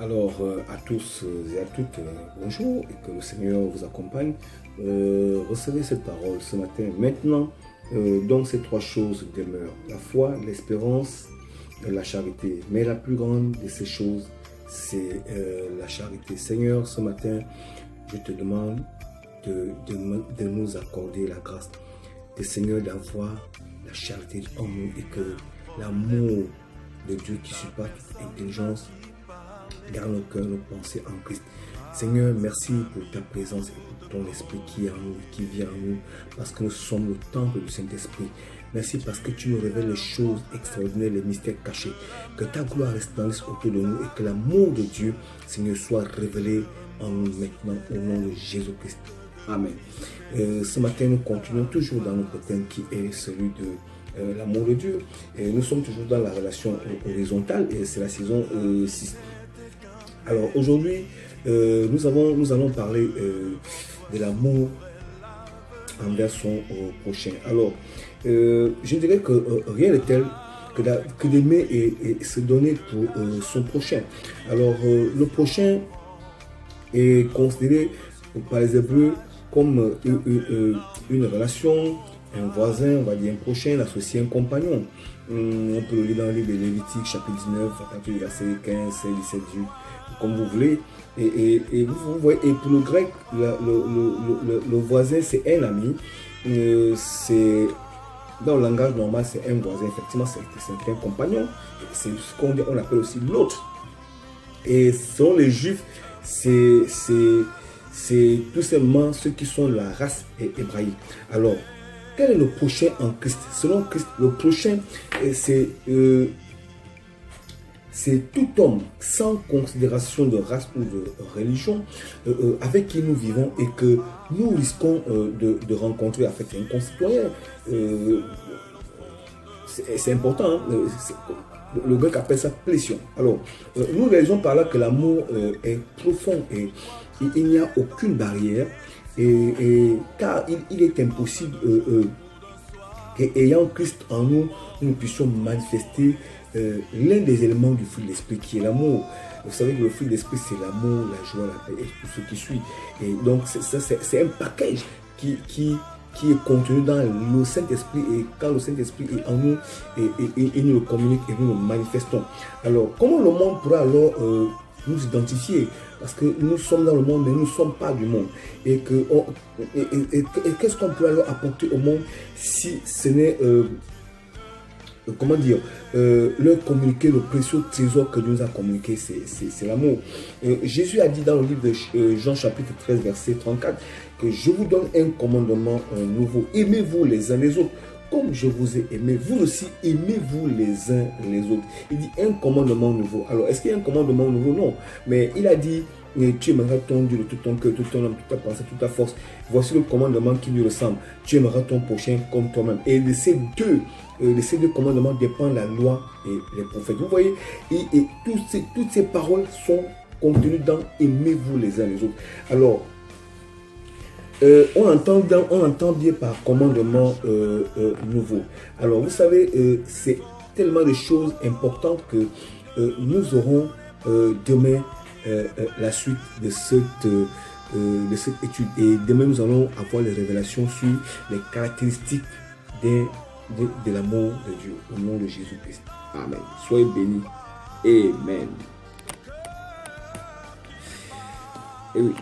À tous et à toutes, bonjour et que le Seigneur vous accompagne. Recevez cette parole ce matin. Maintenant, donc ces trois choses demeurent. La foi, l'espérance et la charité. Mais la plus grande de ces choses, c'est la charité. Seigneur, ce matin, je te demande de nous accorder la grâce de Seigneur d'avoir la charité en nous et que l'amour de Dieu qui supporte toute intelligence garde nos cœurs, nos pensées en Christ. Seigneur, merci pour ta présence et pour ton esprit qui est en nous, qui vient en nous, parce que nous sommes le temple du Saint-Esprit. Merci parce que tu nous révèles les choses extraordinaires, les mystères cachés. Que ta gloire resplendisse autour de nous et que l'amour de Dieu, Seigneur, soit révélé en nous maintenant au nom de Jésus-Christ. Amen. Ce matin, nous continuons toujours dans notre thème qui est celui de l'amour de Dieu. Et nous sommes toujours dans la relation horizontale et c'est la saison 6. Alors aujourd'hui, nous allons parler de l'amour envers son prochain. Alors, je dirais que rien de tel que d'aimer et se donner pour son prochain. Alors, le prochain est considéré par les Hébreux comme une relation, un voisin, on va dire un prochain, associé, un compagnon. On peut le lire dans le livre de Lévitique, chapitre 19, à partir du verset 15, 16, 17, 18, comme vous voulez. Et vous voyez, et pour le grec, le voisin, c'est un ami. C'est dans le langage normal, c'est un voisin. Effectivement, c'est un compagnon. C'est ce qu'on appelle aussi l'autre. Et selon les Juifs, c'est tout simplement ceux qui sont la race hébraïque. Alors, quel est le prochain en Christ? Selon Christ, le prochain, c'est tout homme sans considération de race ou de religion avec qui nous vivons et que nous risquons de rencontrer en fait un concitoyen. C'est important, hein? Le grec appelle ça pression. Alors, nous réalisons par là que l'amour est profond et il n'y a aucune barrière car il est impossible qu'ayant Christ en nous, nous puissions manifester l'un des éléments du fruit de l'esprit qui est l'amour. Vous savez que le fruit de l'esprit c'est l'amour, la joie, la paix et tout ce qui suit. Et donc c'est un package qui est contenu dans le Saint-Esprit et quand le Saint-Esprit est en nous et nous le communique et nous le manifestons. Alors comment le monde pourra alors nous identifier? Parce que nous sommes dans le monde mais nous ne sommes pas du monde. Et qu'est-ce qu'on peut alors apporter au monde si ce n'est comment dire, leur communiquer le précieux trésor que Dieu nous a communiqué, c'est l'amour. Jésus a dit dans le livre de Jean chapitre 13 verset 34 que je vous donne un commandement nouveau. Aimez-vous les uns les autres comme je vous ai aimé. Vous aussi aimez-vous les uns les autres. Il dit un commandement nouveau. Alors est-ce qu'il y a un commandement nouveau? Non. Mais il a dit tu aimeras ton Dieu de tout ton cœur, toute ton âme, toute ta pensée, toute ta force. Voici le commandement qui lui ressemble. Tu aimeras ton prochain comme toi-même. Et de ces deux commandements dépendent la loi et les prophètes. Vous voyez, et toutes ces paroles sont contenues dans aimez-vous les uns les autres. Alors, on entend bien par commandement nouveau. Alors, vous savez, c'est tellement de choses importantes que nous aurons demain la suite de cette étude. Et demain, nous allons avoir les révélations sur les caractéristiques de l'amour de Dieu au nom de Jésus-Christ. Amen. Soyez bénis. Amen. Et oui.